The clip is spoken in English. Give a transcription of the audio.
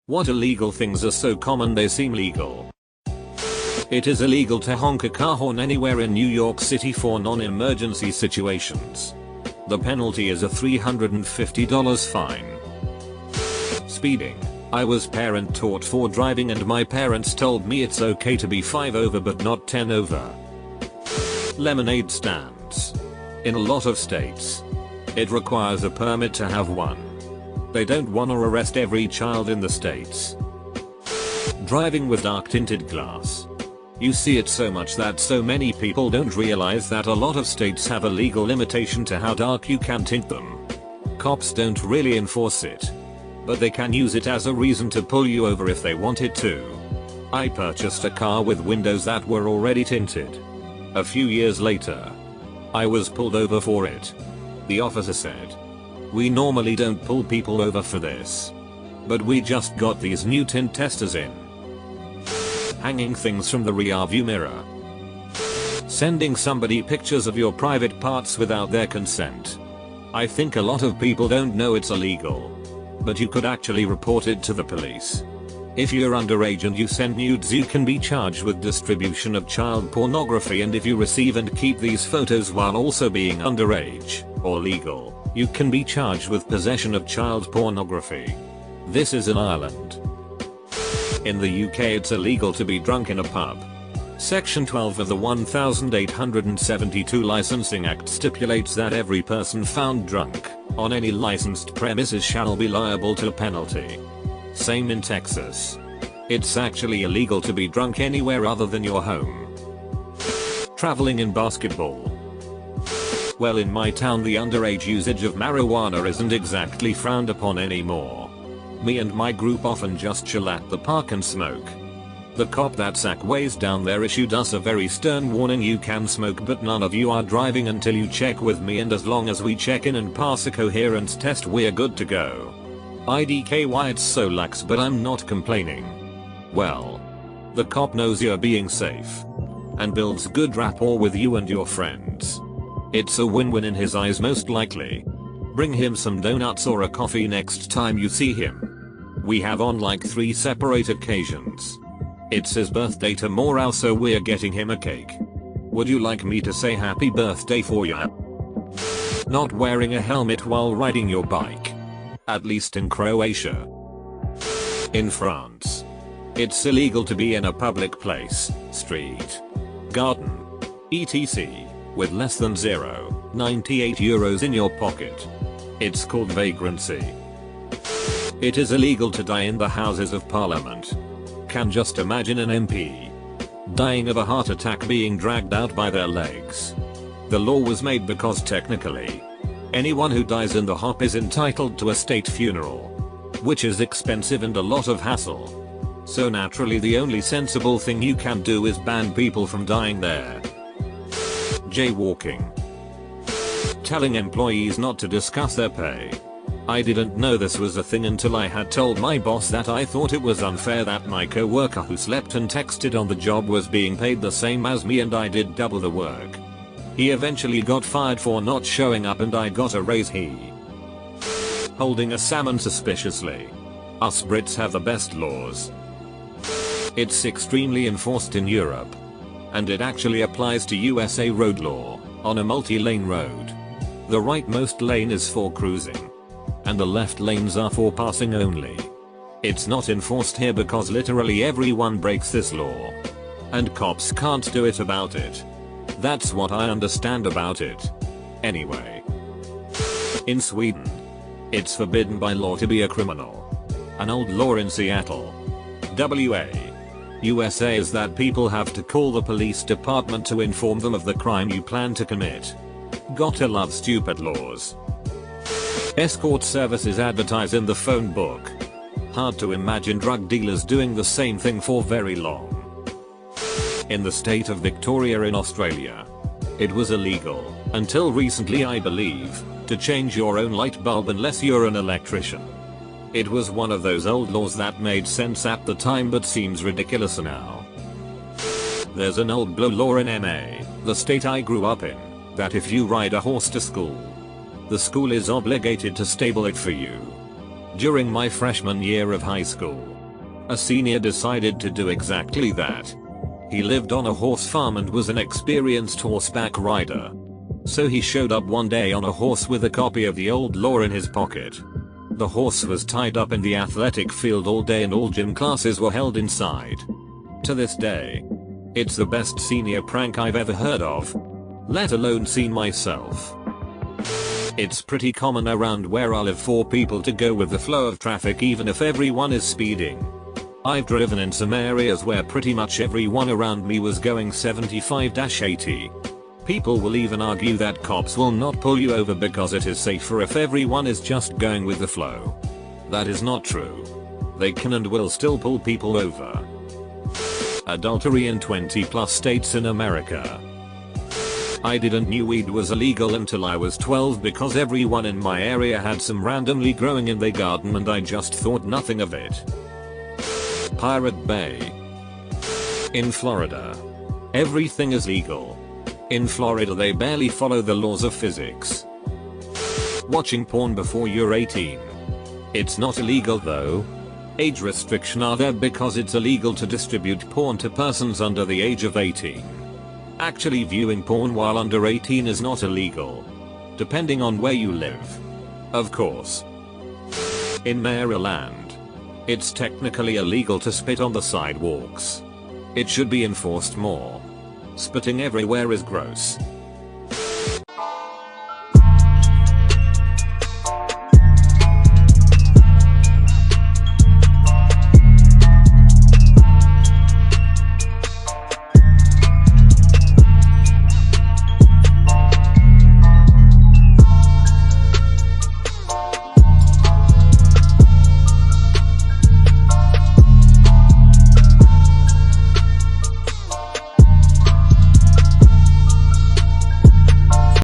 What illegal things are so common they seem legal? It is illegal to honk a car horn anywhere in New York City for non-emergency situations. The penalty is a $350 fine. Speeding. I was parent taught for driving and my parents told me it's okay to be 5 over but not 10 over. Lemonade stands. In a lot of states, it requires a permit to have one. They don't wanna arrest every child in the states. Driving with dark tinted glass. You see it so much that so many people don't realize that a lot of states have a legal limitation to how dark you can tint them. Cops don't really enforce it, but they can use it as a reason to pull you over if they wanted to. I purchased a car with windows that were already tinted. A few years later, I was pulled over for it. The officer said, "We normally don't pull people over for this, but we just got these new tint testers in." Hanging things from the rearview mirror. Sending somebody pictures of your private parts without their consent. I think a lot of people don't know it's illegal, but you could actually report it to the police. If you're underage and you send nudes, you can be charged with distribution of child pornography, and if you receive and keep these photos while also being underage or legal, you can be charged with possession of child pornography. This is in Ireland. In the UK it's illegal to be drunk in a pub. Section 12 of the 1872 Licensing Act stipulates that every person found drunk on any licensed premises shall be liable to a penalty. Same in Texas. It's actually illegal to be drunk anywhere other than your home. Traveling in basketball. Well, in my town the underage usage of marijuana isn't exactly frowned upon anymore. Me and my group often just chill at the park and smoke. The cop that Zach weighs down there issued us a very stern warning: you can smoke but none of you are driving until you check with me, and as long as we check in and pass a coherence test we're good to go. IDKY, it's so lax, but I'm not complaining. Well, the cop knows you're being safe and builds good rapport with you and your friends. It's a win-win in his eyes most likely. Bring him some donuts or a coffee next time you see him. We have on like 3 separate occasions. It's his birthday tomorrow, so we're getting him a cake. Would you like me to say happy birthday for you? Not wearing a helmet while riding your bike. At least in Croatia. In France, it's illegal to be in a public place, street, garden, etc. with less than 0.98 euros in your pocket. It's called vagrancy. It is illegal to die in the Houses of Parliament. Can just imagine an MP dying of a heart attack being dragged out by their legs. The law was made because technically, anyone who dies in the hop is entitled to a state funeral, which is expensive and a lot of hassle. So naturally the only sensible thing you can do is ban people from dying there. Jaywalking. Telling employees not to discuss their pay. I didn't know this was a thing until I had told my boss that I thought it was unfair that my coworker who slept and texted on the job was being paid the same as me and I did double the work. He eventually got fired for not showing up and I got a raise. Holding a salmon suspiciously. Us Brits have the best laws. It's extremely enforced in Europe. And it actually applies to USA road law on a multi-lane road. The rightmost lane is for cruising, and the left lanes are for passing only. It's not enforced here because literally everyone breaks this law, and cops can't do it about it. That's what I understand about it. Anyway. In Sweden, it's forbidden by law to be a criminal. An old law in Seattle, WA, USA is that people have to call the police department to inform them of the crime you plan to commit. Gotta love stupid laws. Escort services advertise in the phone book. Hard to imagine drug dealers doing the same thing for very long. In the state of Victoria in Australia, it was illegal, until recently I believe, to change your own light bulb unless you're an electrician. It was one of those old laws that made sense at the time but seems ridiculous now. There's an old blue law in MA, the state I grew up in, that if you ride a horse to school, the school is obligated to stable it for you. During my freshman year of high school, A senior decided to do exactly that. He lived on a horse farm and was an experienced horseback rider. So he showed up one day on a horse with a copy of the old law in his pocket. The horse was tied up in the athletic field all day and all gym classes were held inside. To this day, it's the best senior prank I've ever heard of, let alone seen myself. It's pretty common around where I live for people to go with the flow of traffic even if everyone is speeding. I've driven in some areas where pretty much everyone around me was going 75-80. People will even argue that cops will not pull you over because it is safer if everyone is just going with the flow. That is not true. They can and will still pull people over. Adultery in 20+ states in America. I didn't know weed was illegal until I was 12 because everyone in my area had some randomly growing in their garden and I just thought nothing of it. Pirate Bay. In Florida, everything is legal. In Florida they barely follow the laws of physics. Watching porn before you're 18. It's not illegal though. Age restriction are there because it's illegal to distribute porn to persons under the age of 18. Actually viewing porn while under 18 is not illegal. Depending on where you live. Of course. In Maryland, it's technically illegal to spit on the sidewalks. It should be enforced more. Spitting everywhere is gross.